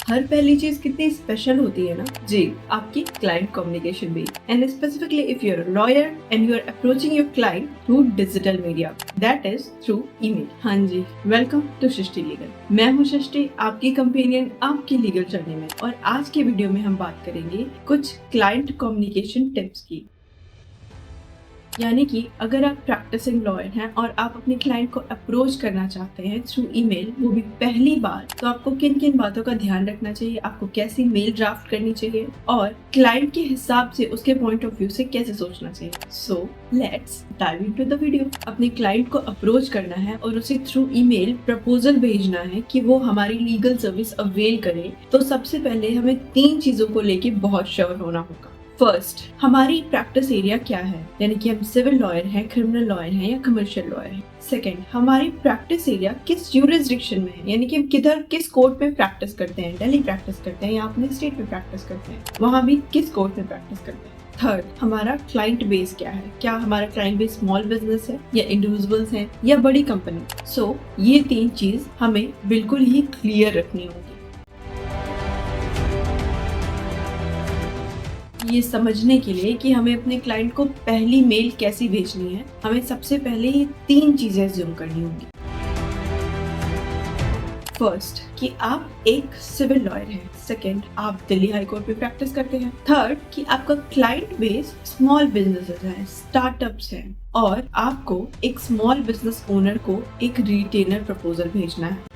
हर पहली चीज कितनी स्पेशल होती है ना जी, आपकी क्लाइंट कम्युनिकेशन भी, and specifically if you are a lawyer and you are approaching your client through digital media, that is through email. हाँ जी, वेलकम टू सृष्टि लीगल। मैं हूँ सृष्टि, आपकी कंपेनियन आपकी लीगल जर्नी में, और आज के वीडियो में हम बात करेंगे कुछ क्लाइंट कम्युनिकेशन टिप्स की। यानी कि अगर आप प्रैक्टिसिंग लॉयर हैं और आप अपने क्लाइंट को अप्रोच करना चाहते हैं थ्रू ईमेल, वो भी पहली बार, तो आपको किन किन बातों का ध्यान रखना चाहिए, आपको कैसी मेल ड्राफ्ट करनी चाहिए और क्लाइंट के हिसाब से उसके पॉइंट ऑफ व्यू से कैसे सोचना चाहिए। So let's dive into the video. अपने क्लाइंट को अप्रोच करना है और उसे थ्रू ईमेल प्रपोजल भेजना है कि वो हमारी लीगल सर्विस अवेल करे, तो सबसे पहले हमें 3 चीजों को लेके बहुत श्योर होना होगा। फर्स्ट, हमारी प्रैक्टिस एरिया क्या है, यानी कि हम सिविल लॉयर हैं, क्रिमिनल लॉयर हैं या कमर्शियल लॉयर हैं। सेकंड, हमारी प्रैक्टिस एरिया किस ज्यूरिसडिक्शन में है, यानी कि हम किस कोर्ट में प्रैक्टिस करते हैं, दिल्ली प्रैक्टिस करते हैं या अपने स्टेट में प्रैक्टिस करते हैं, वहां भी किस कोर्ट में प्रैक्टिस करते हैं। थर्ड, हमारा क्लाइंट बेस क्या है, क्या हमारा क्लाइंट बेस स्मॉल बिजनेस है या इंडिविजुअल्स हैं या बड़ी कंपनी। सो ये 3 चीज हमें बिल्कुल ही क्लियर रखनी होगी। ये समझने के लिए कि हमें अपने क्लाइंट को पहली मेल कैसी भेजनी है, हमें सबसे पहले ये 3 चीजें ज़ूम करनी होंगी। फर्स्ट, कि आप एक सिविल लॉयर हैं। सेकंड, आप दिल्ली हाई कोर्ट में प्रैक्टिस करते हैं। थर्ड, कि आपका क्लाइंट बेस स्मॉल बिजनेसेस हैं, स्टार्टअप्स हैं, और आपको एक स्मॉल बिजनेस ओनर को एक रिटेनर प्रपोजल भेजना है।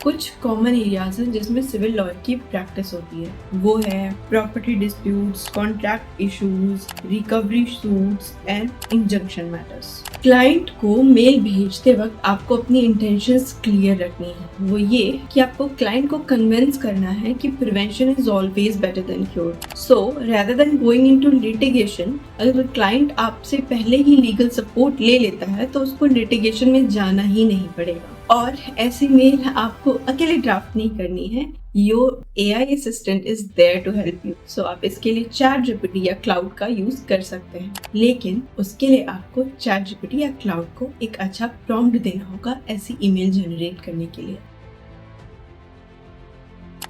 कुछ कॉमन एरियाज हैं जिसमें सिविल लॉयर की प्रैक्टिस होती है, वो है property disputes, contract issues, recovery suits and injunction matters. Client को मेल भेजते वक्त आपको अपनी इंटेंशंस क्लियर रखनी है। वो ये कि आपको क्लाइंट को कन्विंस करना है कि prevention is always better than cure. So rather than going into litigation, अगर क्लाइंट आपसे पहले ही लीगल सपोर्ट ले लेता है तो उसको लिटिगेशन में जाना ही नहीं पड़ेगा। और ऐसी मेल आपको अकेले ड्राफ्ट नहीं करनी है, your AI assistant is there to help you. So आप इसके लिए ChatGPT या क्लाउड का यूज कर सकते हैं, लेकिन उसके लिए आपको ChatGPT या क्लाउड को एक अच्छा प्रॉम्प्ट देना होगा ऐसी ईमेल जनरेट करने के लिए।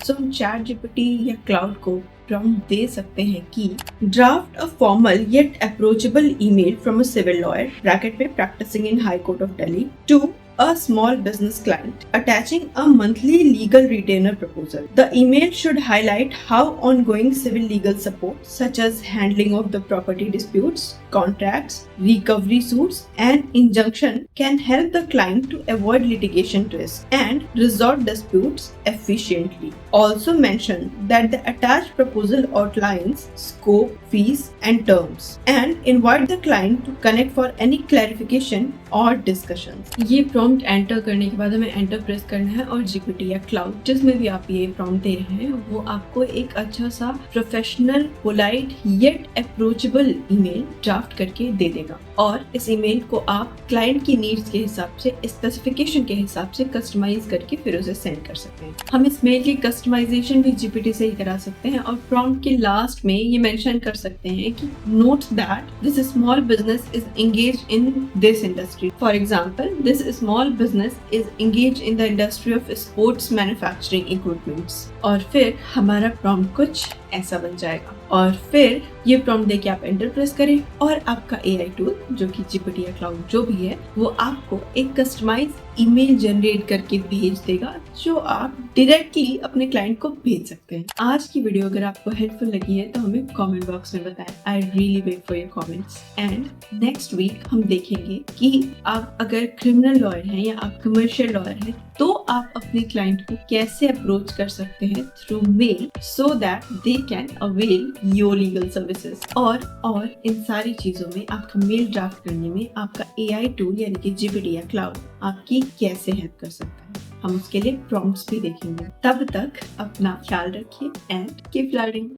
सो हम ChatGPT या क्लाउड को प्रॉम्प्ट दे सकते हैं कि draft a formal yet approachable email from a civil lawyer bracket में practicing in high court of Delhi to a small business client attaching a monthly legal retainer proposal. The email should highlight how ongoing civil legal support such as handling of the property disputes, contracts, recovery suits and injunction can help the client to avoid litigation risk and resolve disputes efficiently. Also mention that the attached proposal outlines scope, fees and terms and invite the client to connect for any clarification or discussions. ये prompt enter करने के बाद हमें enter press करना है और GPT या cloud जिसमें भी आप ये प्रॉम्प्ट दे रहे हैं वो आपको एक अच्छा सा professional, polite yet approachable email draft करके दे देगा। और इस ईमेल को आप क्लाइंट की नीड्स के हिसाब से, स्पेसिफिकेशन के हिसाब से कस्टमाइज करके फिर उसे सेंड कर सकते हैं। हम इस मेल की कस्टमाइजेशन भी जीपीटी से ही करा सकते हैं और प्रॉम्प्ट के लास्ट में ये मेंशन कर सकते हैं कि note that this small business is engaged in this industry. For example, this small business is engaged in the industry of sports manufacturing equipments। और फिर हमारा प्रॉम्प्ट कुछ ऐसा बन जाएगा। और फिर ये प्रॉम्प्ट देके आप एंटर प्रेस करें और आपका AI टूल, जो कि जीपीटी या क्लाउड जो भी है, वो आपको एक कस्टमाइज ईमेल जनरेट करके भेज देगा जो आप डायरेक्टली अपने क्लाइंट को भेज सकते हैं। आज की वीडियो अगर आपको हेल्पफुल लगी है तो हमें कमेंट बॉक्स में बताएं। I really wait for your comments. And next week हम देखेंगे कि आप अगर क्रिमिनल लॉयर हैं या आप कमर्शियल लॉयर हैं तो आप अपने क्लाइंट को कैसे अप्रोच कर सकते हैं through mail so that they can avail your legal services. और इन सारी चीजों में आपका मेल ड्राफ्ट करने में आपका AI टूल यानी कि जीपीटी या क्लाउड आपकी कैसे हेल्प कर सकता है, हम उसके लिए प्रॉम्प्ट्स भी देखेंगे। तब तक अपना ख्याल रखिए एंड कीप लर्निंग।